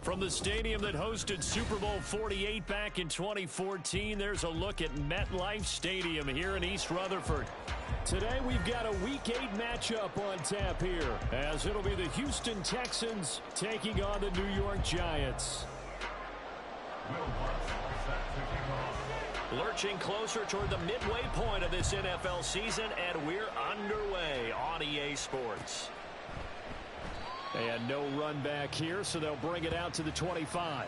From the stadium that hosted Super Bowl 48 back in 2014, there's a look at MetLife Stadium here in East Rutherford. Today we've got a Week 8 matchup on tap here, as it'll be the Houston Texans taking on the New York Giants. Lurching closer toward the midway point of this NFL season, and we're underway on EA Sports. And no run back here, so they'll bring it out to the 25.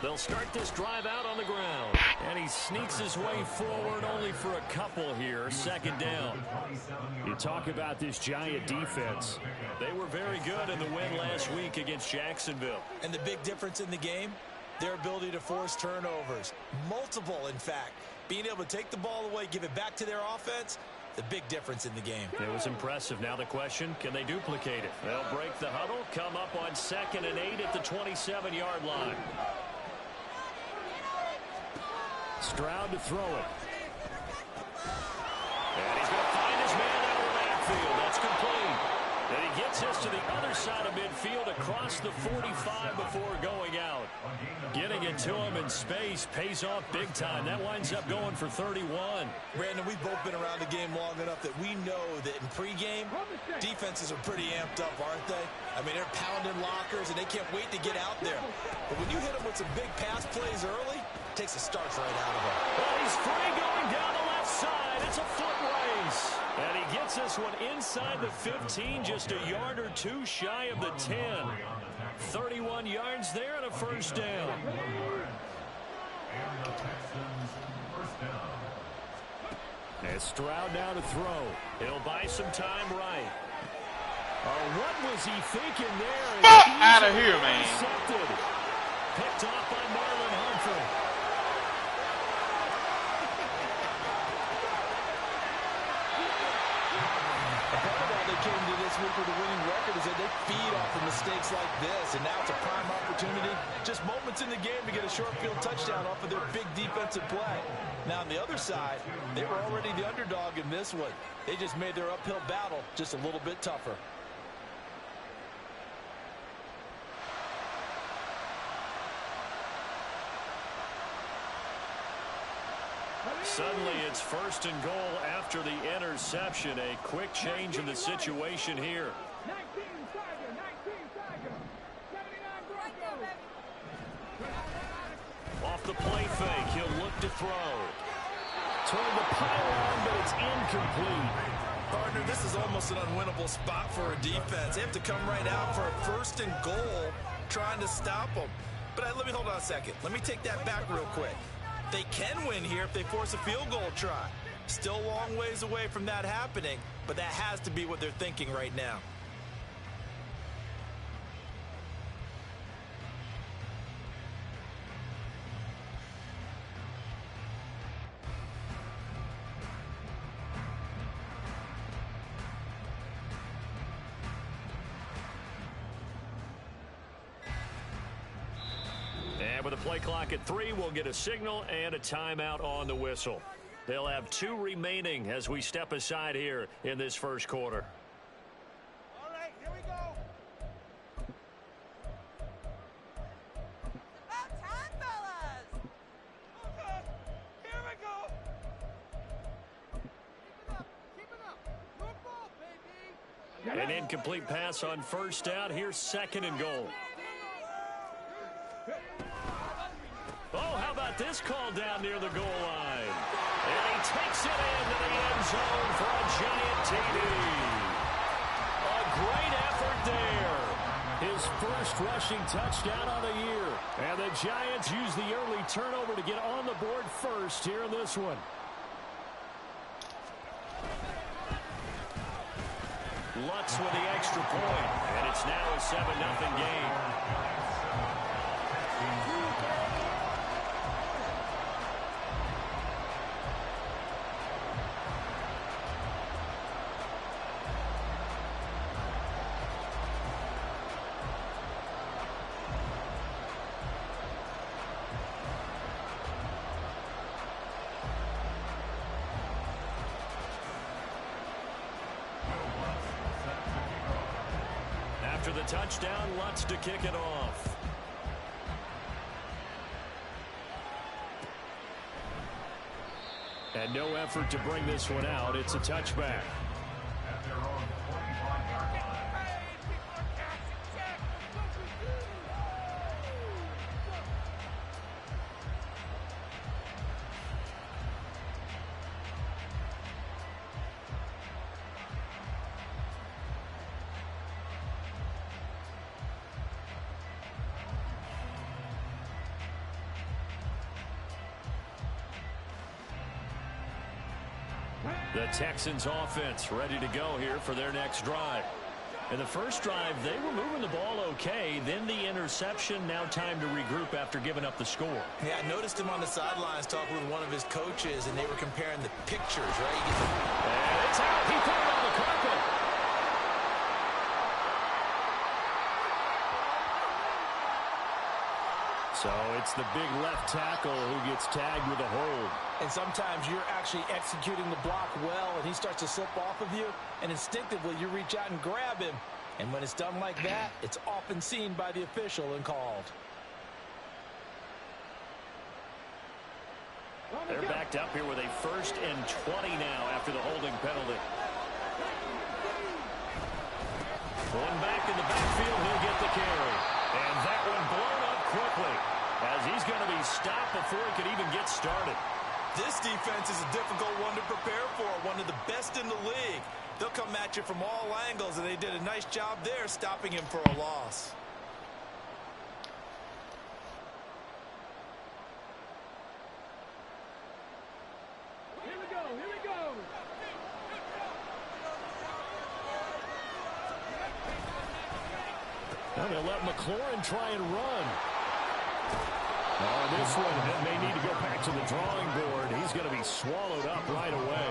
They'll start this drive out on the ground. And he sneaks his way forward only for a couple here. Second down. You talk about this Giant defense. They were very good in the win last week against Jacksonville. And the big difference in the game, their ability to force turnovers. Multiple, in fact. Being able to take the ball away, give it back to their offense, the big difference in the game. It was impressive. Now the question, can they duplicate it? They'll break the huddle, come up on 2nd and 8 at the 27-yard line. Stroud to throw it. And he's going to find his man out of the backfield. That's complete. And he gets this to the other side of midfield across the 45 before going out. Getting it to him in space pays off big time. That winds up going for 31. Brandon, we've both been around the game long enough that we know that in pregame, defenses are pretty amped up, aren't they? I mean, they're pounding lockers, and they can't wait to get out there. But when you hit them with some big pass plays early, it takes the starch right out of them. Well, he's free going down the left side. It's a foot race. And he gets this one inside the 15, just a yard or two shy of the 10. 31 yards there and a first down. And Stroud now to throw. He'll buy some time right. Oh, what was he thinking there? Fuck out of here, man. Intercepted. Picked off by Marlon Humphrey. Came to this week with a winning record is that they feed off of mistakes like this, and now it's a prime opportunity, just moments in the game to get a short field touchdown off of their big defensive play. Now on the other side, they were already the underdog in this one. They just made their uphill battle just a little bit tougher. Suddenly it's 1st and goal after the interception. A quick change in the situation here. Off the play fake, he'll look to throw. Toward the pylon, but it's incomplete. Partner, this is almost an unwinnable spot for a defense. They have to come right out for a 1st and goal trying to stop them. But let me hold on a second. Let me take that back real quick. They can win here if they force a field goal try. Still a long ways away from that happening, but that has to be what they're thinking right now. With a play clock at 3, we'll get a signal and a timeout on the whistle. They'll have 2 remaining as we step aside here in this first quarter. All right, here we go. About time, fellas. Okay, here we go. Keep it up. Good ball, baby. An incomplete pass on first down. Here's 2nd and goal. Oh, how about this call down near the goal line? And he takes it into the end zone for a Giant TD. A great effort there. His first rushing touchdown of the year. And the Giants use the early turnover to get on the board first here in this one. Lutz with the extra point, and it's now a 7-0 game. After the touchdown, Lutz to kick it off. And no effort to bring this one out. It's a touchback. The Texans offense ready to go here for their next drive. In the first drive, they were moving the ball okay. Then the interception. Now time to regroup after giving up the score. Yeah, I noticed him on the sidelines talking with one of his coaches, and they were comparing the pictures, right? And it's out. He put it on the carpet. So it's the big left tackle who gets tagged with a hold. And sometimes you're actually executing the block well, and he starts to slip off of you, and instinctively you reach out and grab him. And when it's done like that, it's often seen by the official and called. They're backed up here with a 1st and 20 now after the holding penalty. One back in the backfield, he'll get the carry. And that one blown up quickly, as he's going to be stopped before he could even get started. This defense is a difficult one to prepare for, one of the best in the league. They'll come at you from all angles, and they did a nice job there stopping him for a loss. Here we go, here we go. Now they'll let McLaurin try and run. This one may need to go back to the drawing board. He's going to be swallowed up right away.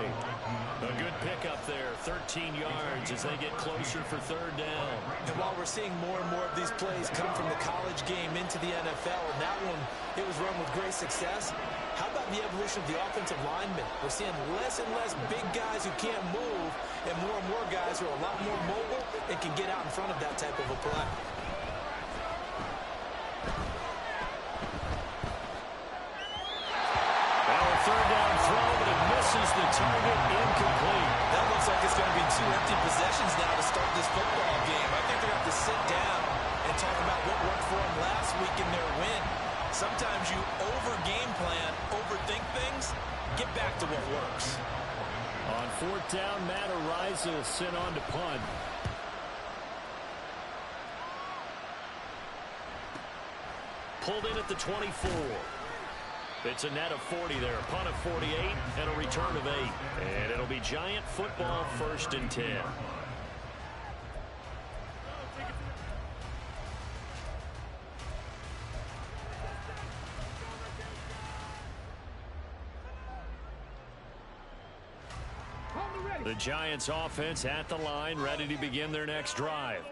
A good pickup there, 13 yards as they get closer for 3rd down. And while we're seeing more and more of these plays come from the college game into the NFL, and that one, it was run with great success, how about the evolution of the offensive linemen? We're seeing less and less big guys who can't move, and more guys who are a lot more mobile and can get out in front of that type of a play. The target incomplete. That looks like it's going to be 2 empty possessions now to start this football game. I think they're going to have to sit down and talk about what worked for them last week in their win. Sometimes you over-game plan, overthink things, get back to what works. On 4th down, Matt Ariza is sent on to punt. Pulled in at the 24. It's a net of 40 there, a punt of 48, and a return of 8. And it'll be Giant football 1st and 10. The Giants offense at the line, ready to begin their next drive.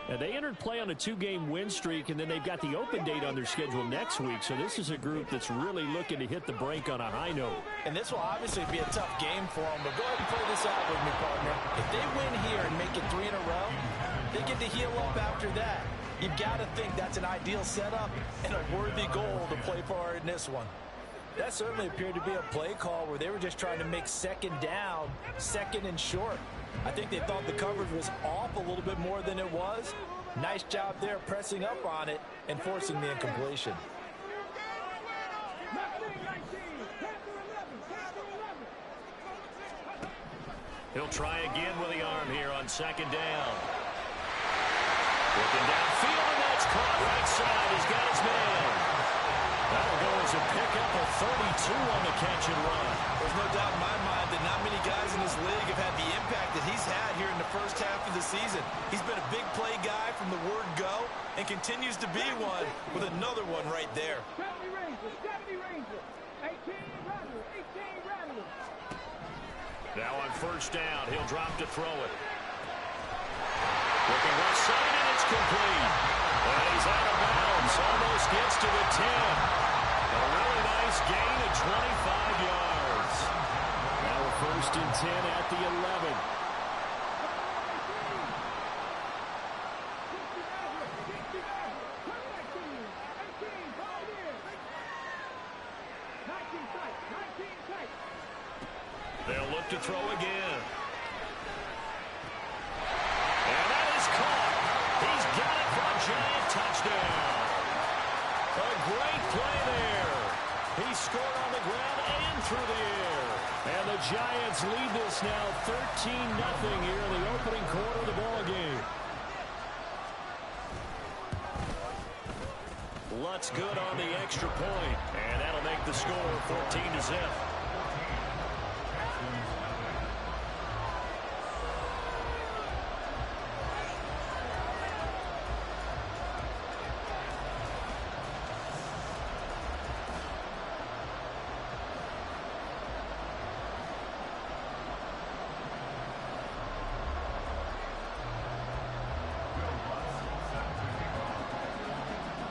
And they entered play on a 2-game win streak, and then they've got the open date on their schedule next week. So this is a group that's really looking to hit the break on a high note. And this will obviously be a tough game for them, but go ahead and play this out with me, partner. If they win here and make it 3 in a row, they get to heal up after that. You've got to think that's an ideal setup and a worthy goal to play for in this one. That certainly appeared to be a play call where they were just trying to make 2nd down, 2nd and short. I think they thought the coverage was off a little bit more than it was. Nice job there pressing up on it and forcing the incompletion. He'll try again with the arm here on 2nd down. Looking downfield, and that's caught right side. He's got his man. That'll go as a pickup of on the catch and run. There's no doubt in my mind that not many guys in this league have had the impact that he's had here in the first half of the season. He's been a big play guy from the word go and continues to be one with another one right there. 70 Ranger, 18 Rattler. Now on first down, he'll drop to throw it. Looking left side, and it's complete. And he's out of bounds. Almost gets to the 10. A really nice gain of 25 yards. Now a first and 10 at the 11. They'll look to throw again. And that is caught. He's got it for a giant touchdown. A great play there. He scored on the ground and through the air. And the Giants lead this now 13-0 here in the opening quarter of the ball game. Lutz good on the extra point. And that'll make the score 14-0.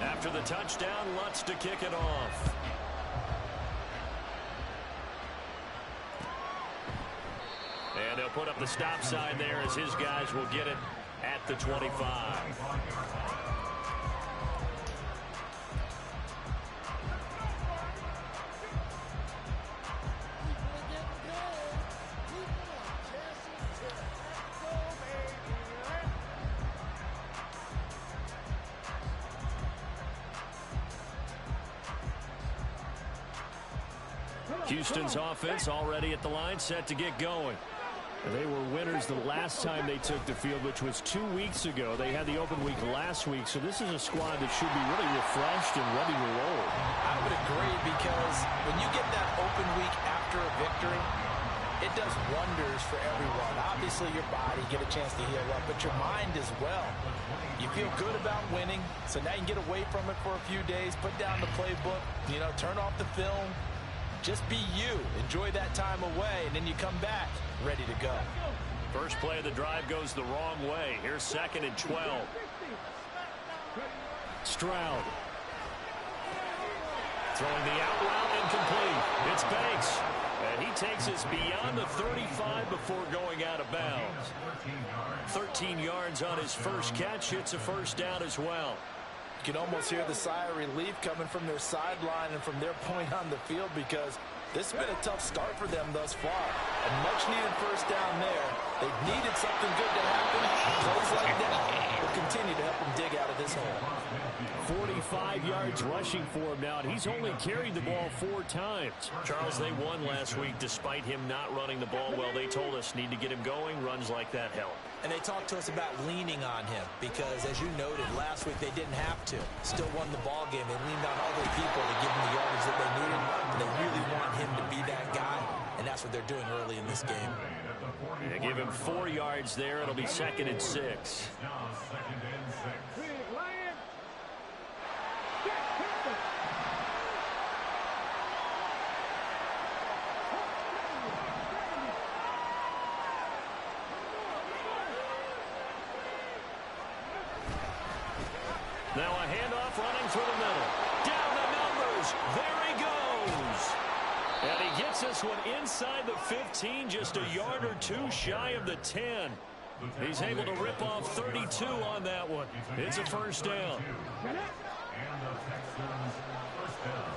After the touchdown, Lutz to kick it off. And they'll put up the stop sign there as his guys will get it at the 25. Houston's offense already at the line, set to get going. They were winners the last time they took the field, which was 2 weeks ago. They had the open week last week, so this is a squad that should be really refreshed and ready to roll. I would agree, because when you get that open week after a victory, it does wonders for everyone. Obviously, your body, get a chance to heal up, but your mind as well. You feel good about winning, so now you can get away from it for a few days, put down the playbook, turn off the film. Just be you. Enjoy that time away, and then you come back ready to go. First play of the drive goes the wrong way. Here's 2nd and 12. Stroud. Throwing the out route incomplete. It's Banks. And he takes us beyond the 35 before going out of bounds. 13 yards on his first catch. It's a first down as well. You can almost hear the sigh of relief coming from their sideline and from their point on the field, because this has been a tough start for them thus far. A much-needed first down there. They've needed something good to happen. Plays like that will continue to help them dig out of this hole. 45 yards rushing for him now, and he's only carried the ball 4 times. Charles, they won last week despite him not running the ball well. They told us need to get him going. Runs like that help. And they talked to us about leaning on him because, as you noted, last week they didn't have to. Still won the ball game. They leaned on other people to give them the yardage that they needed. And they really want him to be that guy, and that's what they're doing early in this game. They give him 4 yards there. It'll be 2nd and 6. Now a handoff running through the middle. Down the numbers. There he goes. And he gets this one inside the 15, just a yard or 2 shy of the 10. He's able to rip off 32 on that one. It's a first down. And the Texans first down.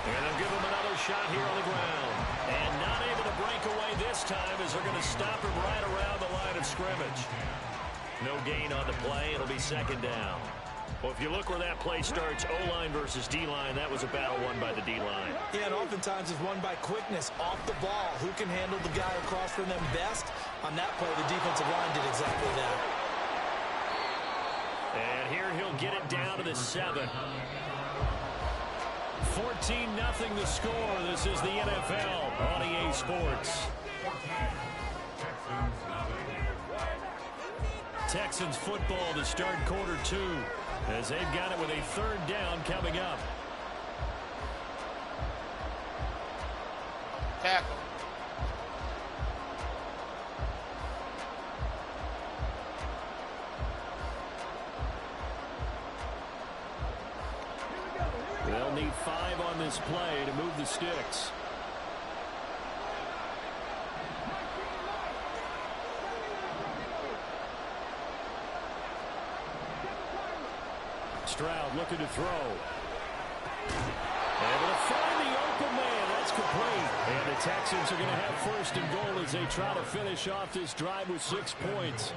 And they'll give him another shot here on the ground. And not able to break away this time as they're going to stop him right around the line of scrimmage. No gain on the play. It'll be 2nd down. Well, if you look where that play starts, O-line versus D-line, that was a battle won by the D-line. Yeah, and oftentimes it's won by quickness off the ball. Who can handle the guy across from them best? On that play, the defensive line did exactly that. And here he'll get it down to the 7. 14-0 the score. This is the NFL on EA Sports. Texans football to start quarter 2 as they've got it with a 3rd down coming up. Tackle. They'll need 5 on this play to move the sticks. Stroud looking to throw. Able to find the open man. That's complete. And the Texans are going to have 1st and goal as they try to finish off this drive with 6 points.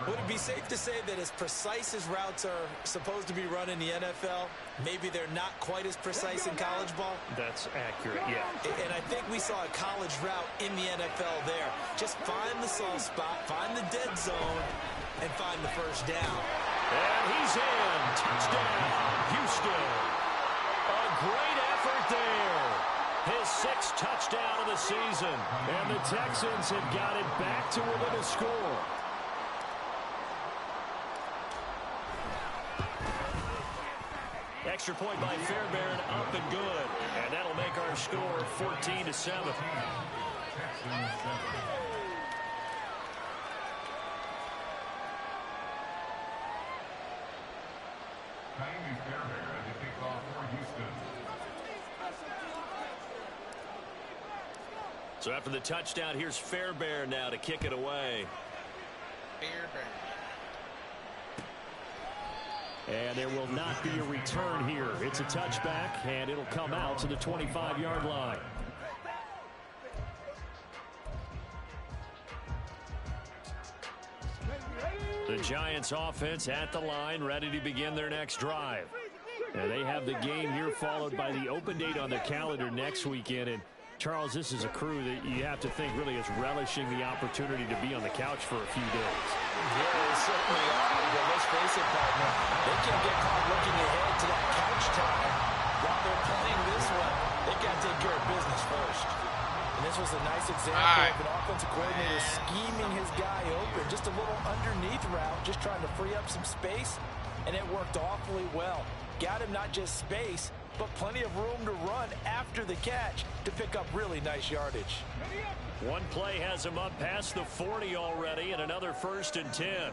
Would it be safe to say that as precise as routes are supposed to be run in the NFL, maybe they're not quite as precise in college ball? That's accurate, yeah. And I think we saw a college route in the NFL there. Just find the soft spot, find the dead zone, and find the 1st down. And he's in. Touchdown, Houston. A great effort there. His 6th touchdown of the season. And the Texans have got it back to within a score. Extra point by Fairbairn, up and good. And that'll make our score 14-7. So after the touchdown, here's Fairbairn now to kick it away. And there will not be a return here. It's a touchback, and it'll come out to the 25-yard line. The Giants offense at the line, ready to begin their next drive. And they have the game here followed by the open date on the calendar next weekend. And Charles, this is a crew that you have to think really is relishing the opportunity to be on the couch for a few days. Yeah, they certainly are. But let's face it, partner, they can't get caught looking ahead to that couch time while they're playing this one. They've got to take care of business first. And this was a nice example of an offensive coordinator scheming his guy open. Just a little underneath route, just trying to free up some space, and it worked awfully well. Got him not just space, but plenty of room to run after the catch to pick up really nice yardage. One play has him up past the 40 already, and another 1st and 10.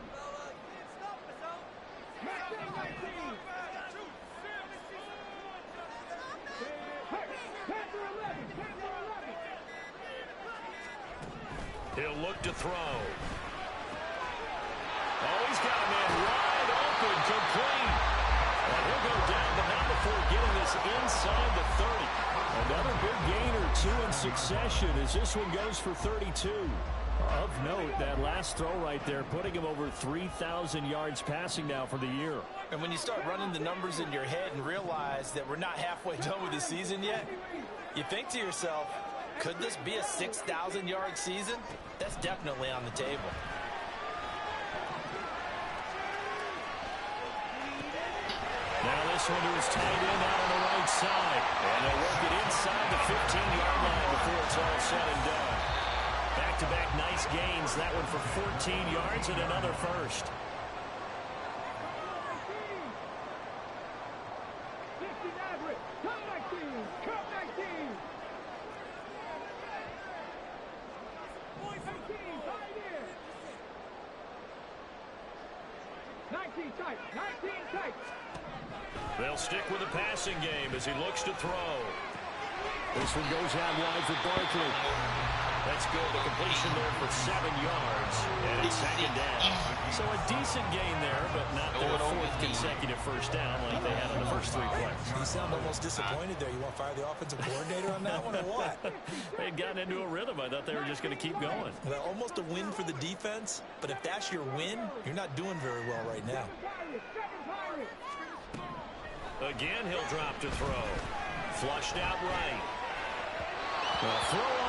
He'll look to throw. Oh, he's got a man wide open, complete. And he'll go down, but not before getting this inside the 30. Another big gain or 2 in succession as this one goes for 32. Of note, that last throw right there, putting him over 3,000 yards passing now for the year. And when you start running the numbers in your head and realize that we're not halfway done with the season yet, you think to yourself, could this be a 6,000-yard season? That's definitely on the table. Now this one to his tight end out on the right side. And they'll work it inside the 15-yard line before it's all said and done. Back-to-back nice gains. That one for 14 yards and another 1st. They'll stick with the passing game as he looks to throw. This one goes out wide for Barkley. That's good. The completion there for 7 yards. And it's second down. So a decent gain there, but not their 4th consecutive first down like they had on the first 3 plays. You sound almost disappointed there. You want to fire the offensive coordinator on that one or what? They had gotten into a rhythm. I thought they were just going to keep going. Well, almost a win for the defense, but if that's your win, you're not doing very well right now. Again, he'll drop to throw. Flushed out right.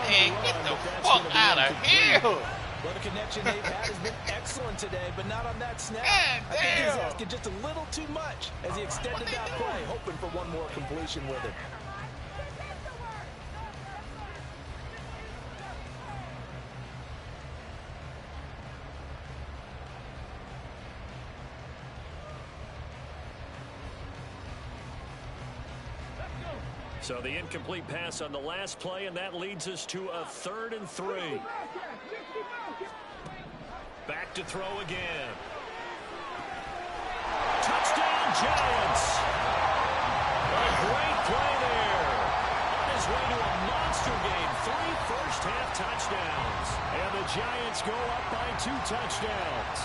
Hey, get the fuck out of here! Well, the connection they've had has been excellent today, but not on that snap. I think he's asking just a little too much as he extended that play, hoping for one more completion with it. So the incomplete pass on the last play, and that leads us to a 3rd and 3. Back to throw again. Touchdown, Giants! A great play there. On his way to a monster game. 3 first-half touchdowns. And the Giants go up by 2 touchdowns.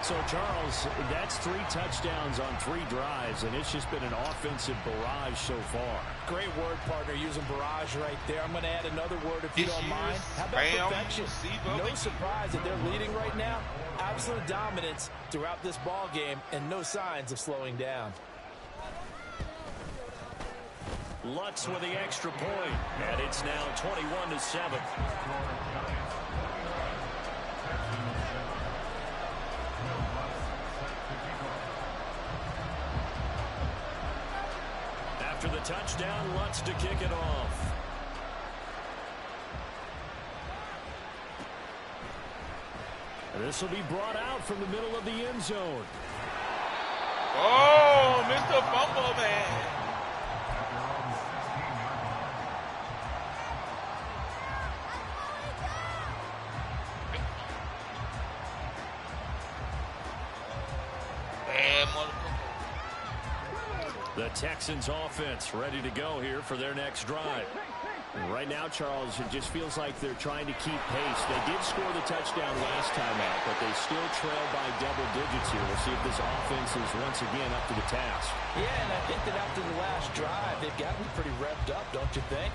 So, Charles, that's 3 touchdowns on 3 drives, and it's just been an offensive barrage so far. Great word, partner, using barrage right there. I'm going to add another word if you don't mind. How about perfection? No surprise that they're leading right now. Absolute dominance throughout this ball game, and no signs of slowing down. Lutz with the extra point, and it's now 21-7. After the touchdown, Lutz to kick it off. This will be brought out from the middle of the end zone. Oh, Mr. Fumble Man. The Texans offense ready to go here for their next drive. And right now, Charles, it just feels like they're trying to keep pace. They did score the touchdown last time out, but they still trail by double digits here. We'll see if this offense is once again up to the task. Yeah, and I think that after the last drive, they've gotten pretty revved up, don't you think?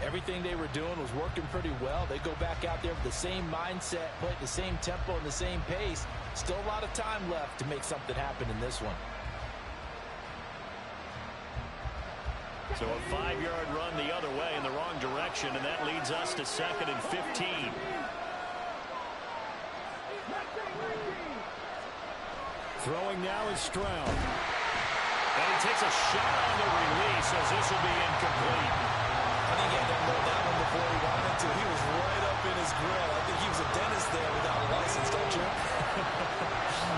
Everything they were doing was working pretty well. They go back out there with the same mindset, play at the same tempo and the same pace. Still a lot of time left to make something happen in this one. So a 5-yard run the other way in the wrong direction, and that leads us to 2nd and 15. Throwing now is Stroud. And he takes a shot on the release as this will be incomplete. I think he had to know that one before he wanted to. He was right up in his grill. I think he was a dentist there without a license, don't you?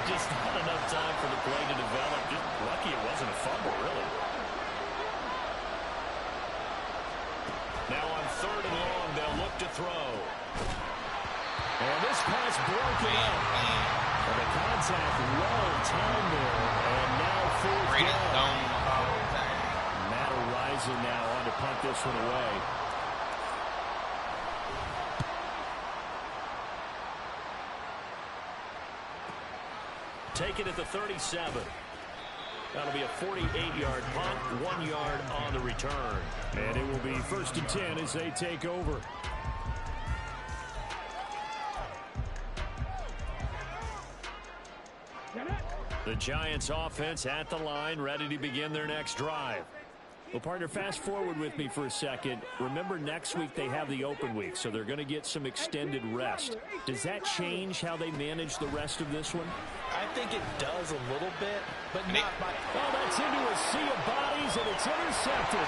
Just not enough time for the play to develop. Just lucky it wasn't a fumble, really. Now on 3rd and long, they'll look to throw. And this pass broken up. And the contact well timed there. And now 4th down. Matt Horizon now on to punt this one away. Take it at the 37. That'll be a 48-yard punt, 1 yard on the return. And it will be 1st and 10 as they take over. The Giants offense at the line, ready to begin their next drive. Well, partner, fast forward with me for a second. Remember, next week they have the open week, so they're going to get some extended rest. Does that change how they manage the rest of this one? I think it does a little bit, but not by... Oh, that's into a sea of bodies, and it's intercepted.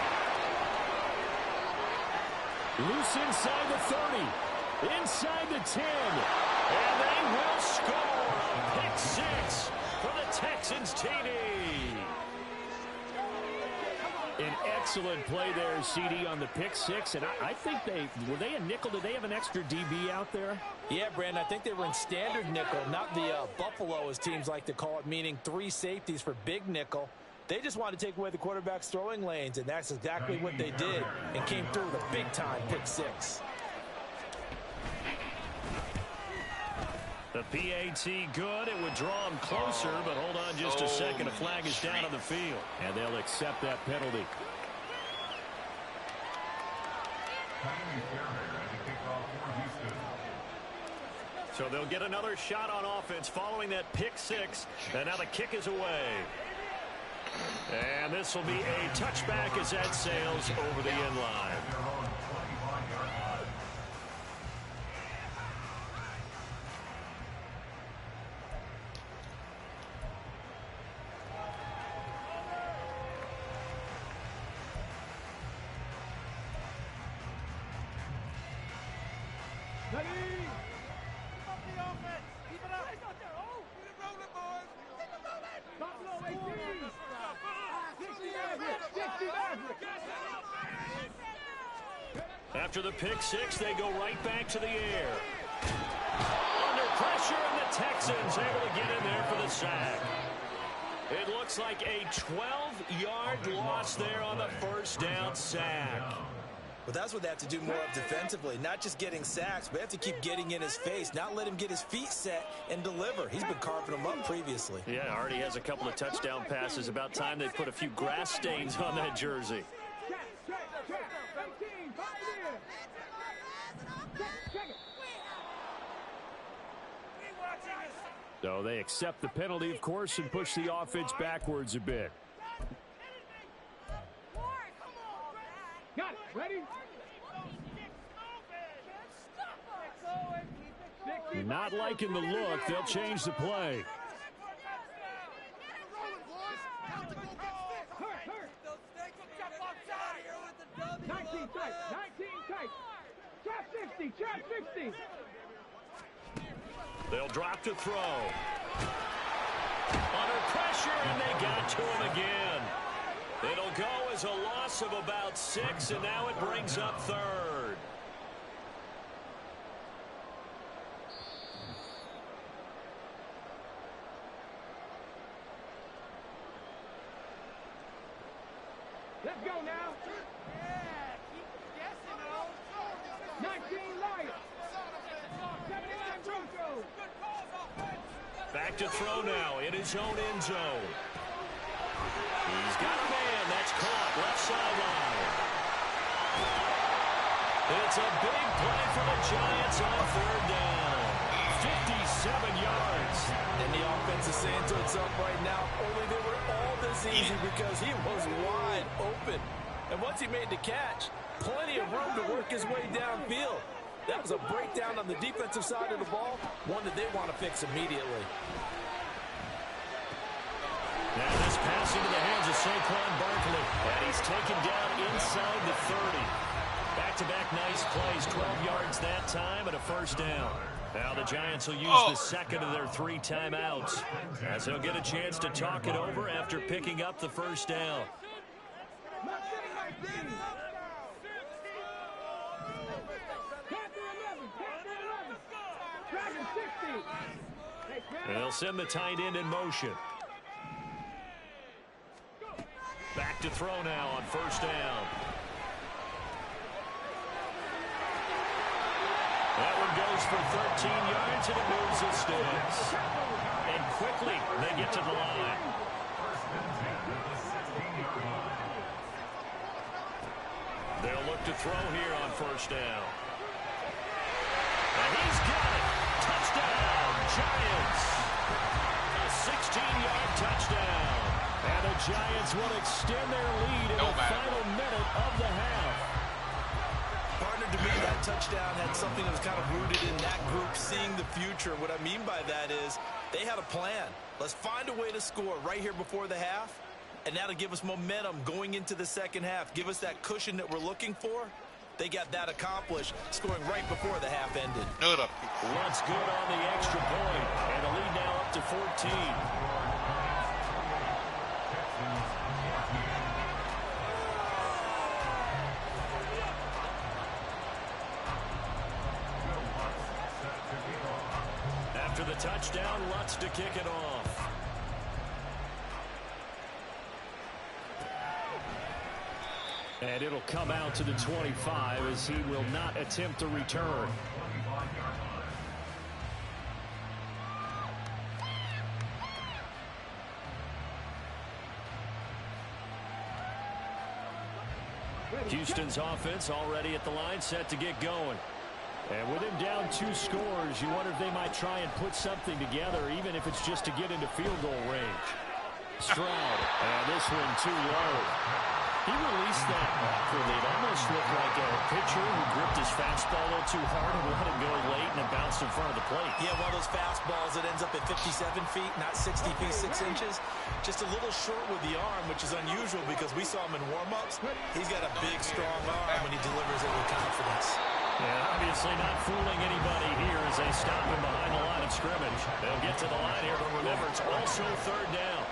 Loose inside the 30, inside the 10, and they will score a pick 6 for the Texans TD. An excellent play there, CD, on the pick 6, and I think were they a nickel? Did they have an extra DB out there? Yeah, Brandon, I think they were in standard nickel, not the Buffalo, as teams like to call it, meaning 3 safeties for big nickel. They just wanted to take away the quarterback's throwing lanes, and that's exactly what they did, and came through with a big-time pick 6. The PAT good. It would draw him closer, but hold on just a second. A flag is down on the field. And they'll accept that penalty. So they'll get another shot on offense following that pick six. And now the kick is away. And this will be a touchback as that sails over the end line. After the pick six, they go right back to the air. Under pressure, and the Texans able to get in there for the sack. It looks like a 12-yard loss there on the first down sack. Well, that's what they have to do more of defensively. Not just getting sacks, but they have to keep getting in his face, not let him get his feet set and deliver. He's been carving them up previously. Yeah, already has a couple of touchdown passes. About time they put a few grass stains on that jersey. So they accept the penalty, of course, and push the offense backwards a bit. Got it. Ready? Not liking the look. They'll change the play. Trap 60. They'll drop to throw. Under pressure, and they got to him again. It'll go as a loss of about 6, and now it brings up third. Let's go now. Yeah, keep guessing, 19 Lions. 79 Broncos. Back to throw now in his own end zone. He's got a man. That's caught left sideline. It's a big play for the Giants on third down. 57 yards. And the offense is saying to itself right now, only they were all this easy because he was wide open. And once he made the catch, plenty of room to work his way downfield. That was a breakdown on the defensive side of the ball, one that they want to fix immediately. Now this pass into the hands of Saquon Barkley. And he's taken down inside the 30. Back-to-back nice plays, 12 yards that time and a first down. Now the Giants will use the second of their 3 timeouts as they'll get a chance to talk it over after picking up the first down. And they'll send the tight end in motion. Back to throw now on first down. That one goes for 13 yards, and it moves the sticks. And quickly, they get to the line. They'll look to throw here on first down. And he's got it. Touchdown, Giants. A 16-yard touchdown. And the Giants will extend their lead in the final minute of the half. Partner, to me, that touchdown had something that was kind of rooted in that group seeing the future. What I mean by that is they had a plan. Let's find a way to score right here before the half, and that'll give us momentum going into the second half. Give us that cushion that we're looking for. They got that accomplished, scoring right before the half ended. Lutz good on the extra point, and the lead now up to 14. After the touchdown, Lutz to kick it off. And it'll come out to the 25 as he will not attempt to return. Houston's offense already at the line, set to get going. And with him down 2 scores, you wonder if they might try and put something together, even if it's just to get into field goal range. Stroud, and this one too low. He released that awkwardly. It almost looked like a pitcher who gripped his fastball a little too hard and let it go late, and it bounced in front of the plate. Yeah, one of those fastballs that ends up at 57 feet, not 60 feet, 6 inches. Just a little short with the arm, which is unusual because we saw him in warm-ups. He's got a big, strong arm when he delivers it with confidence. Yeah, obviously not fooling anybody here as they stop him behind the line of scrimmage. They'll get to the line here, but remember, it's also 3rd down.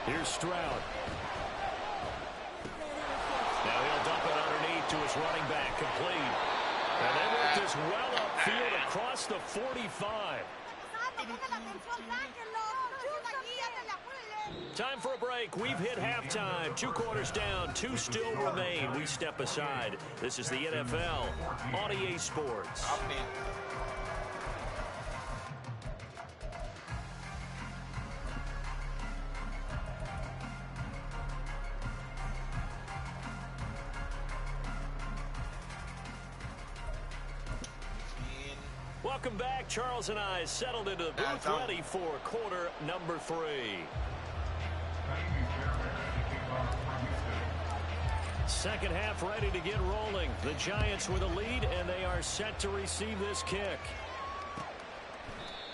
Here's Stroud. Now he'll dump it underneath to his running back, complete. And they work this well upfield across the 45. Time for a break. We've hit halftime. 2 quarters down. 2 still remain. We step aside. This is the NFL on EA Sports. Welcome back. Charles and I settled into the booth, ready for quarter number 3. Second half ready to get rolling. The Giants with a lead, and they are set to receive this kick.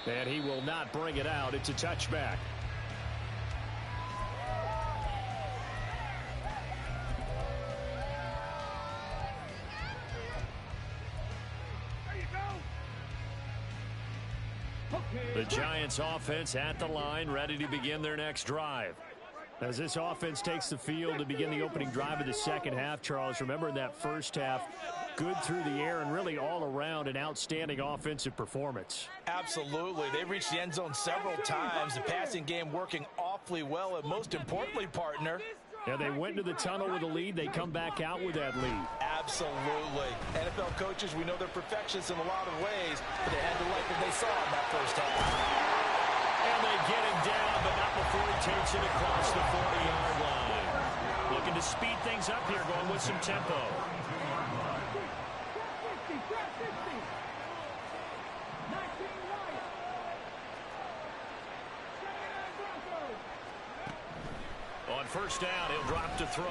And he will not bring it out. It's a touchback. The Giants offense at the line, ready to begin their next drive. As this offense takes the field to begin the opening drive of the second half, Charles, remember in that first half, good through the air and really all around an outstanding offensive performance. Absolutely. They've reached the end zone several times. The passing game working awfully well, and most importantly, partner. Yeah, they went to the tunnel with a lead. They come back out with that lead. Absolutely. NFL coaches, we know they're perfectionists in a lot of ways, but they had to like what they saw in that first half. And they get him down, but not before he takes it across the 40-yard line. Looking to speed things up here, going with some tempo. On first down, he'll drop to throw.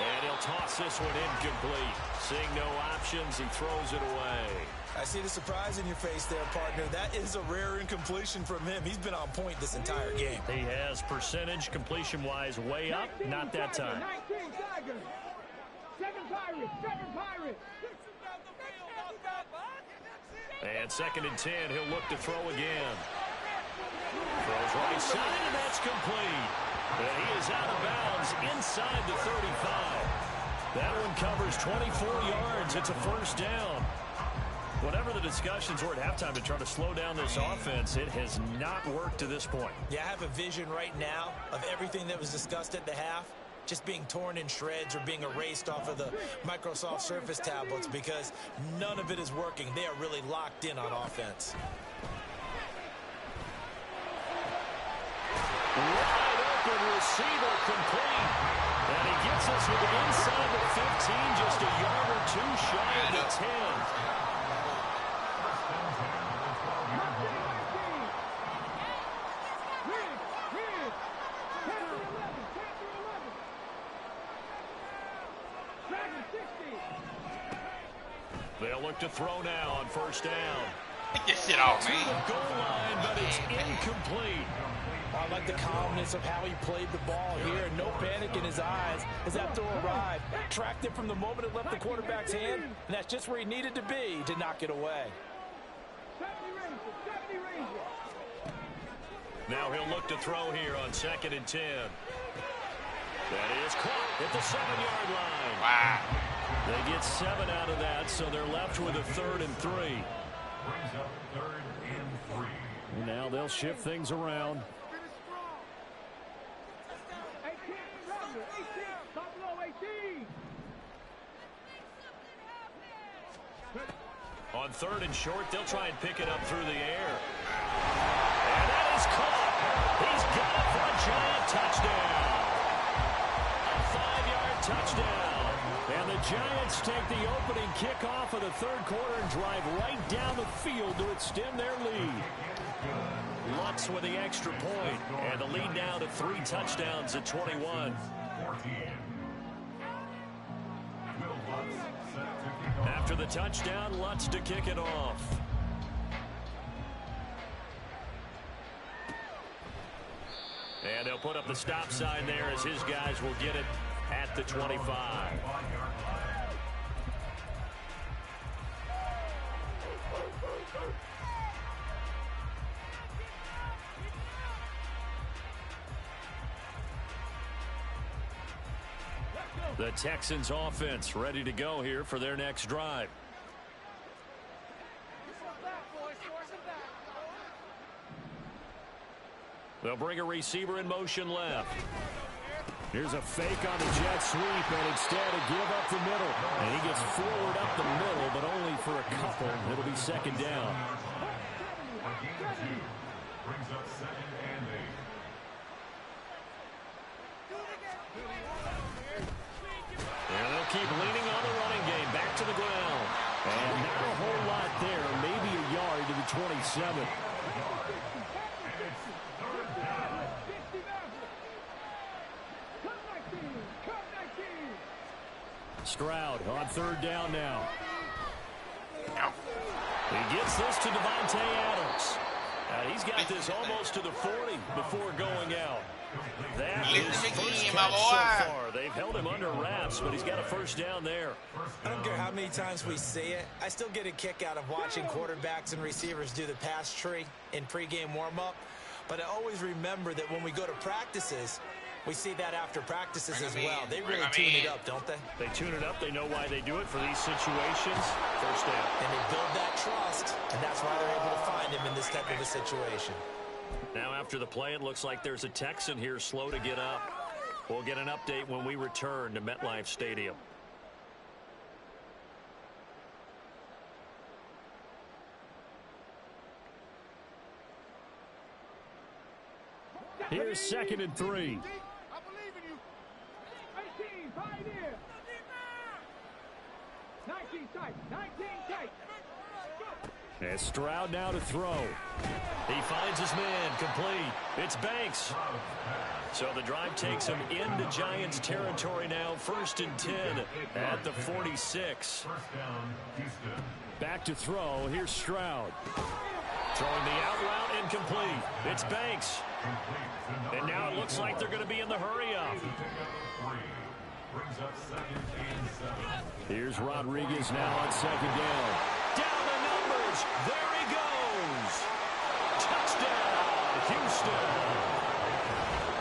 And he'll toss this one incomplete. Seeing no options, he throws it away. I see the surprise in your face there, partner. That is a rare incompletion from him. He's been on point this entire game. He has percentage completion-wise way up. Not that time. 19 Tigers. 7 Pirates. 7 Pirates. And 2nd and 10, he'll look to throw again. Throws right side, and that's complete. And he is out of bounds inside the 35. That one covers 24 yards. It's a first down. Whatever the discussions were at halftime to try to slow down this offense, it has not worked to this point. Yeah, I have a vision right now of everything that was discussed at the half just being torn in shreds or being erased off of the Microsoft Surface tablets because none of it is working. They are really locked in on offense. Wide open receiver complete. And he gets us with it inside the 15, just a yard or 2 shy of the 10. They'll look to throw now on first down. Get this shit off me. To the goal line, but it's incomplete. I like the calmness of how he played the ball here. No panic in his eyes as that throw arrived. Tracked it from the moment it left the quarterback's hand, and that's just where he needed to be to knock it away. Now he'll look to throw here on 2nd and 10. That is caught at the 7-yard line. Wow. They get 7 out of that, so they're left with a 3rd and 3. And now they'll shift things around. 3rd and short. They'll try and pick it up through the air. And that is caught. He's got it for a Giant touchdown. A 5-yard touchdown. And the Giants take the opening kickoff of the 3rd quarter and drive right down the field to extend their lead. Lutz with the extra point, and the lead now to 3 touchdowns at 21. After the touchdown, Lutz to kick it off. And they'll put up the stop sign there as his guys will get it at the 25. The Texans offense ready to go here for their next drive. They'll bring a receiver in motion left. Here's a fake on the jet sweep, and instead a give up the middle. And he gets forward up the middle, but only for a couple. It'll be 2nd down. Brings up 2nd and 8. And they'll keep leaning on the running game. Back to the ground. And not a whole lot there. Maybe a yard to the 27. Stroud on 3rd down now. He gets this to Devontae Adams. He's got this almost to the 40 before going out. That is first catch so far. They've held him under wraps, but he's got a 1st down there. I don't care how many times we see it. I still get a kick out of watching quarterbacks and receivers do the pass tree in pregame warm-up. But I always remember that when we go to practices, we see that after practices as well. They really tune it up, don't they? They tune it up. They know why they do it for these situations. 1st down. And they build that trust, and that's why they're able to find him in this type of a situation. Now after the play, it looks like there's a Texan here slow to get up. We'll get an update when we return to MetLife Stadium. Here's 2nd and 3. I believe in you. 18, right here. 19 tight. 19 tight. And Stroud now to throw. He finds his man complete. It's Banks. So the drive takes him into Giants territory now. 1st and 10 at the 46. Back to throw. Here's Stroud. Throwing the out route incomplete. It's Banks. And now it looks like they're going to be in the hurry-up. Here's Rodriguez now on 2nd down. Down the numbers. There he goes. Touchdown, Houston.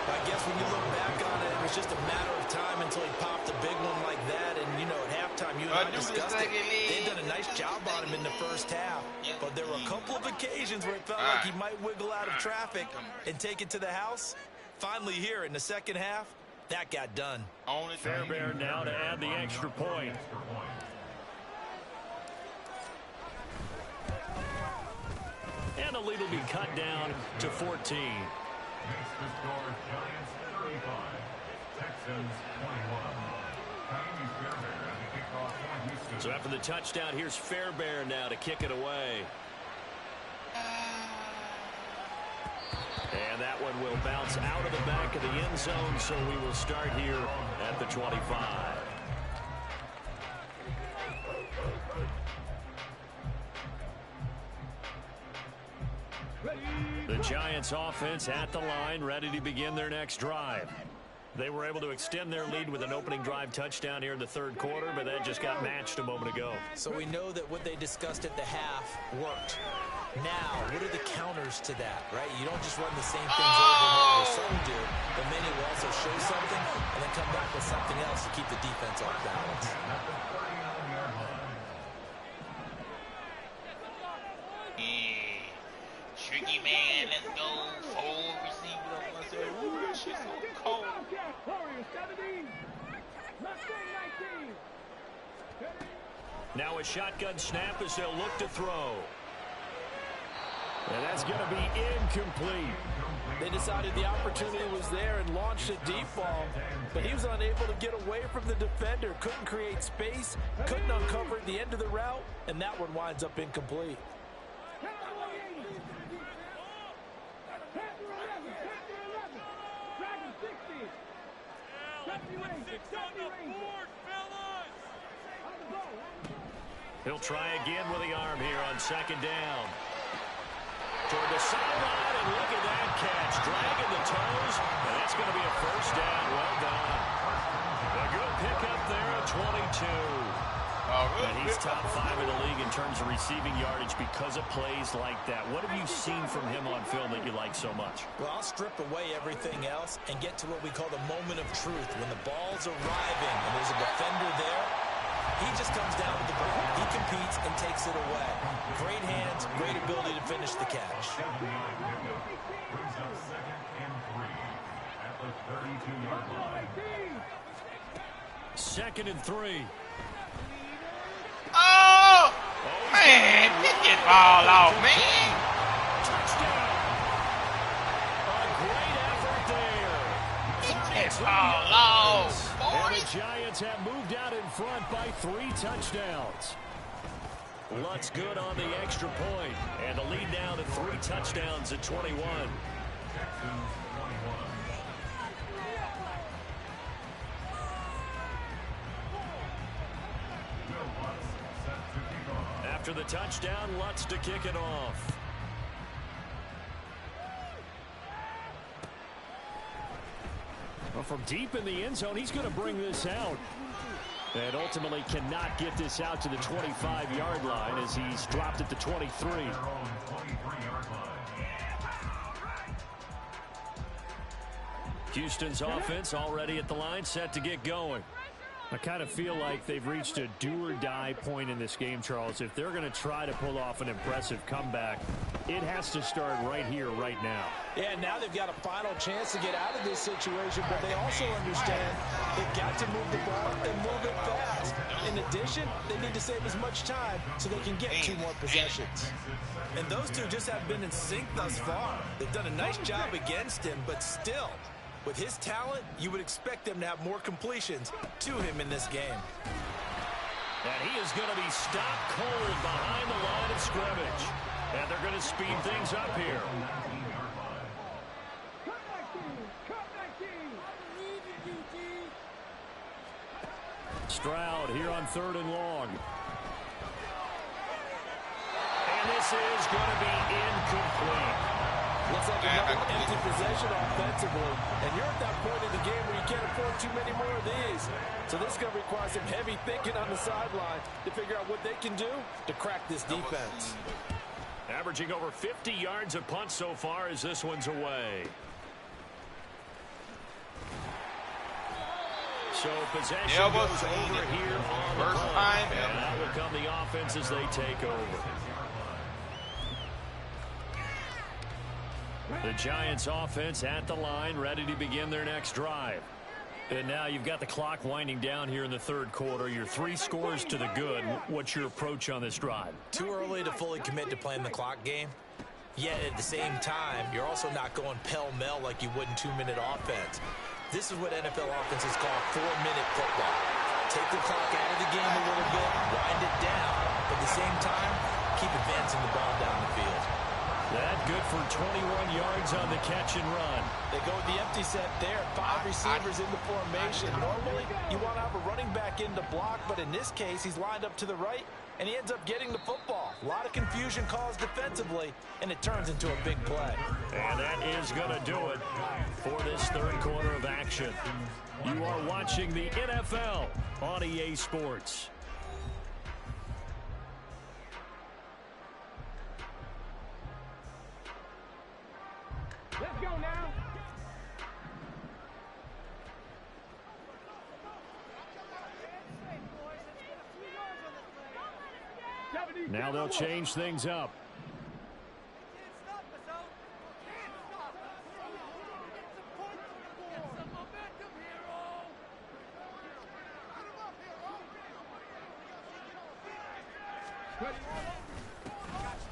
I guess when you look back on it, it was just a matter of time until he popped a big one like that. And, you know, at halftime, you and I discussed it. They've done a nice job on him in the 1st half. But there were a couple of occasions where it felt like he might wiggle out of traffic and take it to the house. Finally here in the 2nd half, that got done. Fairbairn now to add the extra point. And the lead will be cut down to 14. Makes the score Giants 35, Texans 21. Kyle Fairbairn at the kickoff for Houston. So after the touchdown, here's Fairbairn now to kick it away. And that one will bounce out of the back of the end zone, so we will start here at the 25. The Giants offense at the line, ready to begin their next drive. They were able to extend their lead with an opening drive touchdown here in the 3rd quarter, but that just got matched a moment ago. So we know that what they discussed at the half worked. Now, what are the counters to that, right? You don't just run the same things over and over. Some do, but many will also show something and then come back with something else to keep the defense off balance. Tricky man, let's go. 4 receivers. I said, ooh, that shit's so cold. Warriors 17. Mustang 19. Now a shotgun snap as they'll look to throw. And that's going to be incomplete. They decided the opportunity was there and launched a deep ball, but he was unable to get away from the defender, couldn't create space, couldn't uncover the end of the route, and that one winds up incomplete. He'll try again with the arm here on second down. Toward the sideline, and look at that catch. Dragging the toes, and that's going to be a first down. Well done. A good pickup there at 22. And he's top 5 in the league in terms of receiving yardage because of plays like that. What have you seen from him on film that you like so much? Well, I'll strip away everything else and get to what we call the moment of truth. When the ball's arriving and there's a defender there, he just comes down with the ball. He competes and takes it away. Great hands, great ability to finish the catch. Brings up 2nd and 3 at the 32-yard line. 2nd and 3. Oh, man, get ball off, man. Touchdown. A great effort there. Get ball off, And boy. the Giants have moved out in front by 3 touchdowns. Lutz good on the extra point, and the lead now to 3 touchdowns at 21. Texans 21. After the touchdown, Lutz to kick it off. Well, from deep in the end zone, he's going to bring this out. And ultimately cannot get this out to the 25-yard line as he's dropped at the 23. Houston's offense already at the line, set to get going. I kind of feel like they've reached a do-or-die point in this game, Charles. If they're going to try to pull off an impressive comeback, it has to start right here, right now. Yeah, now they've got a final chance to get out of this situation, but they also understand they've got to move the ball and move it fast. In addition, they need to save as much time so they can get 2 more possessions. And those two just have been in sync thus far. They've done a nice job against him, but still, with his talent, you would expect them to have more completions to him in this game. And he is going to be stopped cold behind the line of scrimmage. And they're going to speed things up here. Stroud here on 3rd and long. And this is going to be incomplete. Looks like another empty possession offensively. And you're at that point in the game where you can't afford too many more of these. So this is going to require some heavy thinking on the sideline to figure out what they can do to crack this defense. Averaging over 50 yards a punt so far as this one's away. So possession goes over here on the First punt. time And that will come the offense as they take over. The Giants offense at the line, ready to begin their next drive. And now you've got the clock winding down here in the 3rd quarter. Your 3 scores to the good. What's your approach on this drive? Too early to fully commit to playing the clock game. Yet at the same time, you're also not going pell-mell like you would in 2-minute offense. This is what NFL offenses call 4-minute football. Take the clock out of the game a little bit, wind it down, but at the same time, keep advancing the ball down the field. That good for 21 yards on the catch and run. They go with the empty set there. 5 receivers in the formation. Normally, you want to have a running back in to block, but in this case, he's lined up to the right, and he ends up getting the football. A lot of confusion caused defensively, and it turns into a big play. And that is going to do it for this 3rd quarter of action. You are watching the NFL on EA Sports. Let's go now. Now they'll change things up.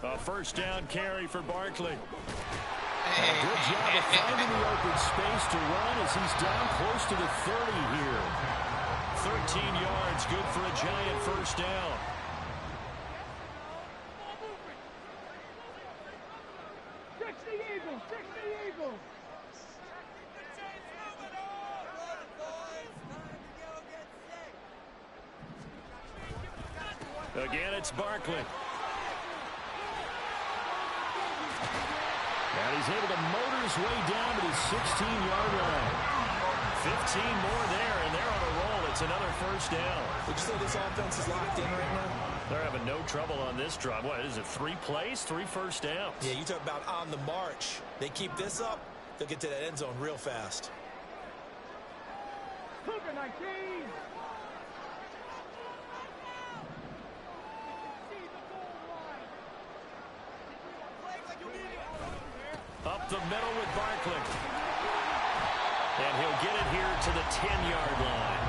A first down carry for Barkley. Hey, And a good job of finding the open space to run as he's down close to the 30 here. 13 yards, good for a Giant first down. Again, it's Barkley. And he's able to motor his way down to the 16-yard line. 15 more there, and they're on a roll. It's another first down. Would you say this offense is locked in right now? They're having no trouble on this drive. What is it, 3 plays, 3 first downs? Yeah, you talk about on the march. They keep this up, they'll get to that end zone real fast. Cougar 19. Up the middle with Barkley. And he'll get it here to the 10-yard line.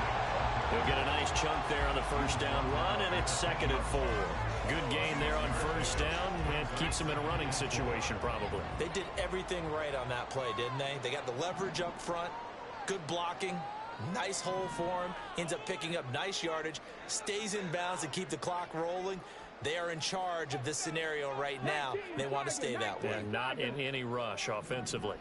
He'll get a nice chunk there on the first down run, and it's 2nd and 4. Good gain there on first down, and keeps him in a running situation probably. They did everything right on that play, didn't they? They got the leverage up front, good blocking, nice hole for him, ends up picking up nice yardage, stays in bounds to keep the clock rolling. They are in charge of this scenario right now. They want to stay that way. And not in any rush offensively.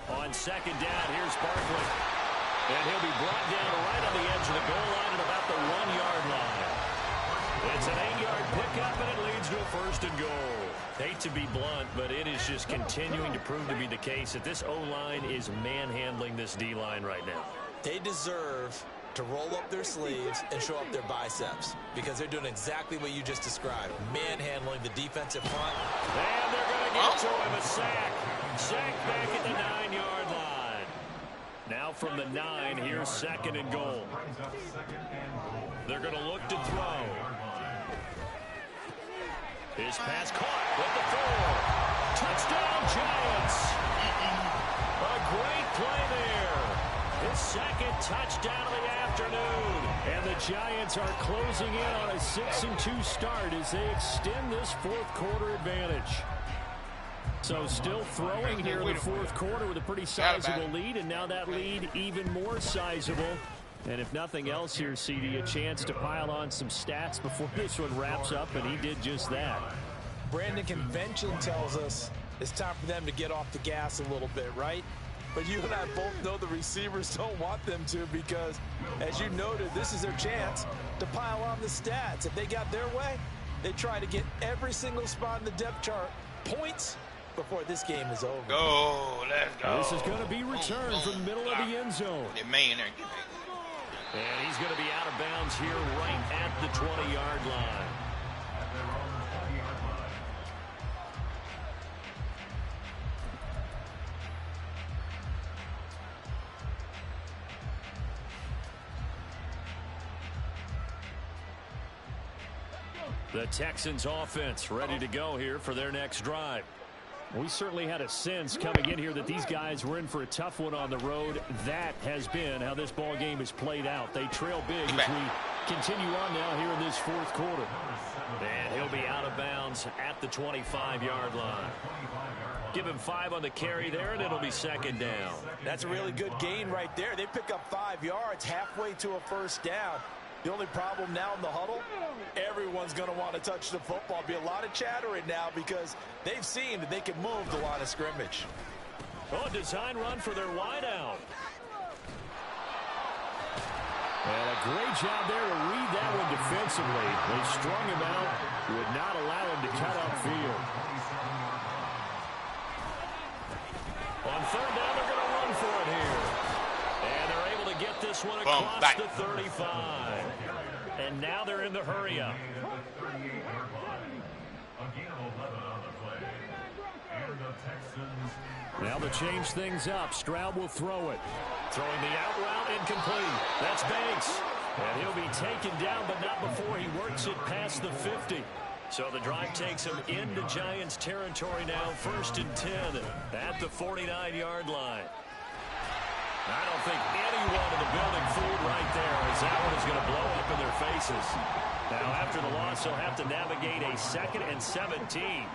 On 2nd down, here's Barkley. And he'll be brought down right on the edge of the goal line at about the 1-yard line. It's an 8-yard pickup, and it leads to a 1st and goal. Hate to be blunt, but it is just continuing to prove to be the case that this O-line is manhandling this D-line right now. They deserve to roll up their sleeves and show up their biceps because they're doing exactly what you just described, manhandling the defensive front. And they're going to get to him, a sack. Sack back at the 9-yard line. Now from the 9, here's 2nd and goal. They're going to look to throw. His pass caught with the 4. Touchdown, Giants. A great play there. His 2nd touchdown of the afternoon. And the Giants are closing in on a 6-2 start as they extend this 4th quarter advantage. So still throwing here in the 4th quarter with a pretty sizable lead, and now that lead even more sizable. And if nothing else here, CD, a chance to pile on some stats before this one wraps up, and he did just that. Brandon, convention tells us it's time for them to get off the gas a little bit, right? But you and I both know the receivers don't want them to because, as you noted, this is their chance to pile on the stats. If they got their way, they try to get every single spot in the depth chart points before this game is over. Go, let's go. This is going to be returned from the middle of the end zone. The man there. And he's going to be out of bounds here right at the 20-yard line. The Texans offense ready to go here for their next drive. We certainly had a sense coming in here that these guys were in for a tough one on the road. That has been how this ball game is played out. They trail big as we continue on now here in this 4th quarter. And he'll be out of bounds at the 25-yard line. Give him 5 on the carry there, and it'll be 2nd down. That's a really good gain right there. They pick up 5 yards halfway to a first down. The only problem now in the huddle, everyone's going to want to touch the football. Be a lot of chattering now because they've seen that they can move the line of scrimmage. Oh, design run for their wideout. And a great job there to read that one defensively. They strung him out, would not allow him to cut upfield. On 3rd down, they're going to run for it here. And they're able to get this one across the 35. And now they're in the hurry-up. Now to change things up, Stroud will throw it. Throwing the out route, incomplete. That's Banks. And he'll be taken down, but not before he works it past the 50. So the drive takes him into Giants territory now, 1st and 10 at the 49-yard line. I don't think anyone in the building fooled right there, as that one is going to blow up in their faces. Now, after the loss, they'll have to navigate a 2nd and 17.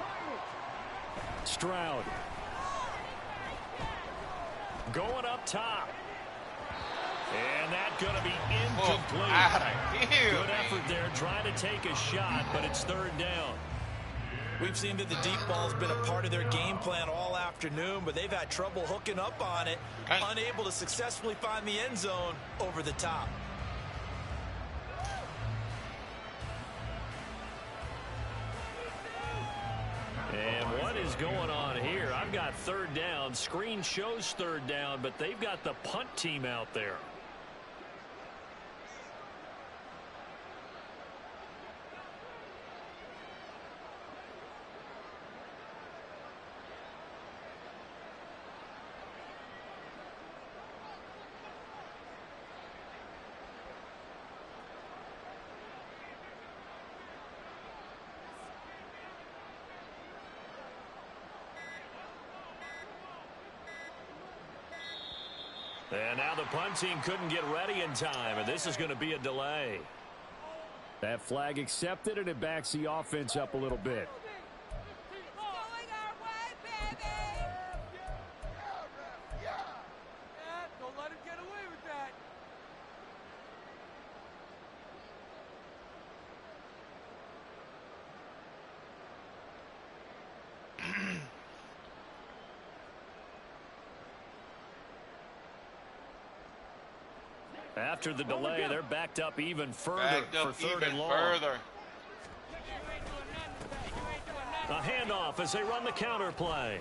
Stroud. Going up top. And that's going to be incomplete. Good effort there, trying to take a shot, but it's 3rd down. We've seen that the deep ball's been a part of their game plan all afternoon, but they've had trouble hooking up on it, unable to successfully find the end zone over the top. And what is going on here? I've got 3rd down. Screen shows 3rd down, but they've got the punt team out there. And now the punt team couldn't get ready in time, and this is going to be a delay. That flag accepted, and it backs the offense up a little bit. Going our way, baby! Yeah, don't let him get away with that. After the delay, they're backed up even further for 3rd and long. A handoff as they run the counter play.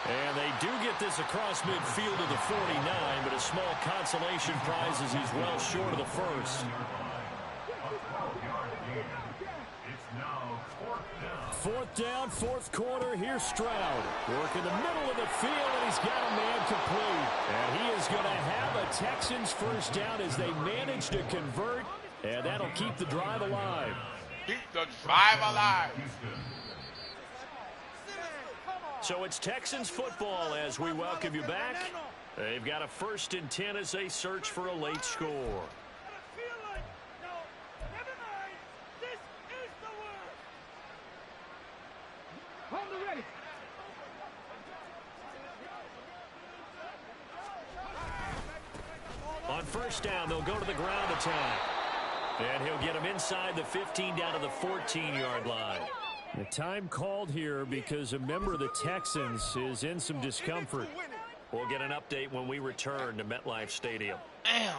And they do get this across midfield to the 49, but a small consolation prize as he's well short of the first. Fourth down, 4th quarter. Here's Stroud. Work in the middle of the field, and he's got a man complete. And he is going to have a Texans 1st down as they manage to convert, and that'll keep the drive alive. Keep the drive alive. So it's Texans football as we welcome you back. They've got a 1st and 10 as they search for a late score. On 1st down, they'll go to the ground attack. And he'll get him inside the 15 down to the 14-yard line. The time called here because a member of the Texans is in some discomfort. We'll get an update when we return to MetLife Stadium. Damn.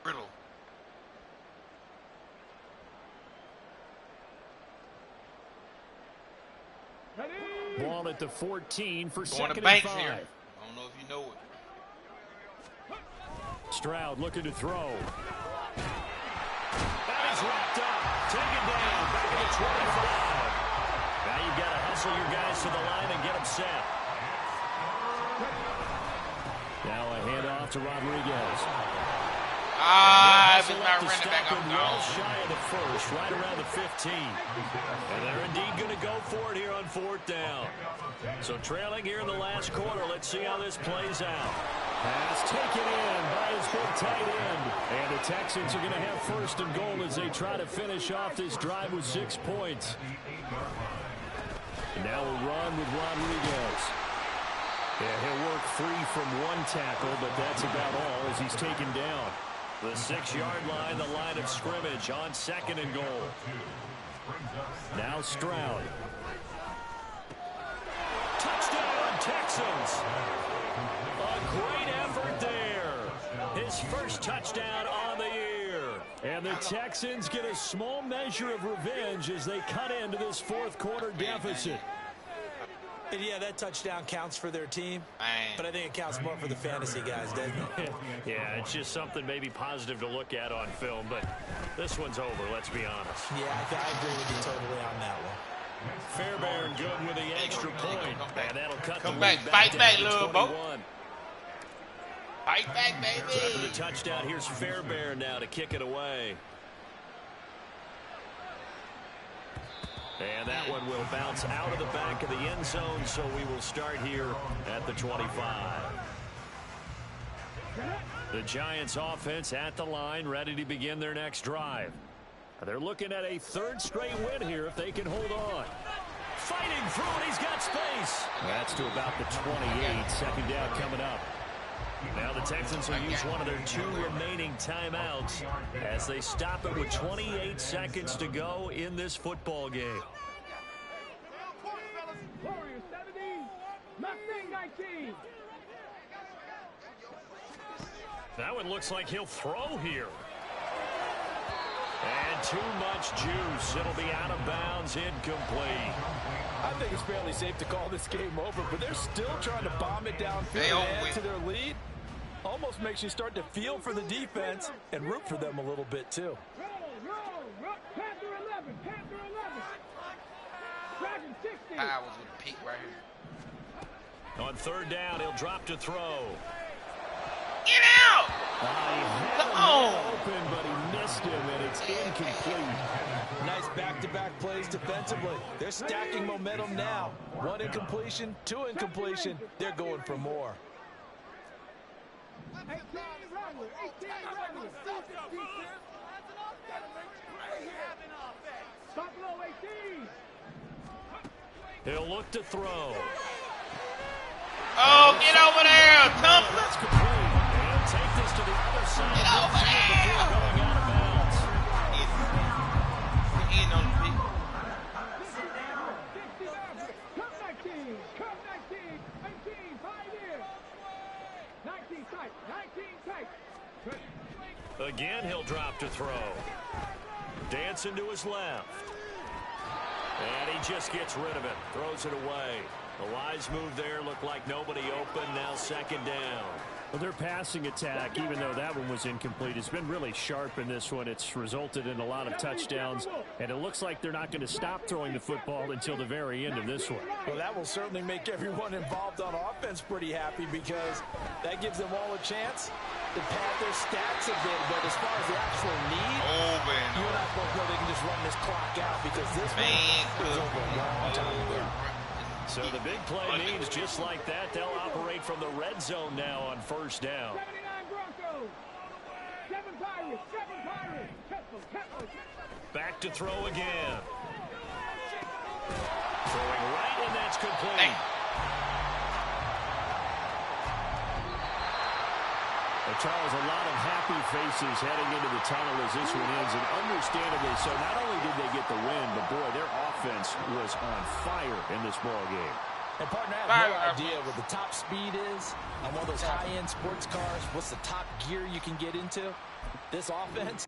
Brittle. Ball at the 14 for Going 2nd to and Banks 5. here. I don't know if you know it. Stroud looking to throw. That is wrapped up. Taken down. Back at the 25. Now you've got to hustle your guys to the line and get them set. Now a handoff to Rodriguez. If it's not running back, I'm well gone. shy of the first, right around the 15. And they're indeed going to go for it here on 4th down. So trailing here in the last quarter. Let's see how this plays out. Pass taken in by his big tight end. And the Texans are going to have 1st and goal as they try to finish off this drive with 6 points. And now a run with Rodriguez. Yeah, he'll work free from one tackle, but that's about all as he's taken down. The 6-yard line, the line of scrimmage on 2nd and goal. Now Stroud. Touchdown, Texans. A great effort there. His first touchdown on the year. And the Texans get a small measure of revenge as they cut into this 4th quarter deficit. And yeah, that touchdown counts for their team, but I think it counts more for the fantasy guys, doesn't it? Yeah, it's just something maybe positive to look at on film, but this one's over, let's be honest. Yeah, I agree with you totally on that one. Fairbairn good with the extra point, and that'll cut the lead back. back Fight back, down to little 21. boat. Fight back, baby. So after the touchdown, here's Fairbairn now to kick it away. And that one will bounce out of the back of the end zone, so we will start here at the 25. The Giants offense at the line, ready to begin their next drive. They're looking at a third straight win here if they can hold on. Fighting through it, he's got space. That's to about the 28, second down coming up. Now the Texans will use one of their 2 remaining timeouts as they stop it with 28 seconds to go in this football game. Warriors 17, Mustang 19. That one looks like he'll throw here. And too much juice. It'll be out of bounds, incomplete. I think it's fairly safe to call this game over, but they're still trying to bomb it downfield and add to their lead. Almost makes you start to feel for the defense and root for them a little bit, too. Roll. Panther 11, Panther 11. Dragon 60. I was with the peak right here. On third down, he'll drop to throw. Get out! Open, but he missed him, and it's incomplete. Nice back-to-back plays defensively. They're stacking momentum now. 1 incompletion, 2 incompletion. They're going for more. 18 regular. Buffalo 18. He'll look to throw. Oh, get over there, Tumpler. That's complete. He'll take this to the other side. Get over there. Going out of bounds. He ain't on the peak. Cup 19, 18, 5 years. 19 tight, 19 tight. Again, he'll drop to throw. Dancing to his left. And he just gets rid of it. Throws it away. The wise move there. Looked like nobody open. Now second down. Well, their passing attack, even though that one was incomplete, has been really sharp in this one. It's resulted in a lot of touchdowns, and it looks like they're not going to stop throwing the football until the very end of this one. Well, that will certainly make everyone involved on offense pretty happy because that gives them all a chance to pad their stats a bit. But as far as the actual need, you and I both know they can just run this clock out because this one is over a long time ago. So the big play means just like that, they'll operate from the red zone now on first down. 79 Broncos. 7 Pirates. Back to throw again. Throwing right, and that's complete. Charles, a lot of happy faces heading into the tunnel as this one ends, and understandably so. Not only did they get the win, but boy, their offense was on fire in this ball game. And partner, I have no idea what the top speed is on one of those high-end sports cars. What's the top gear you can get into? This offense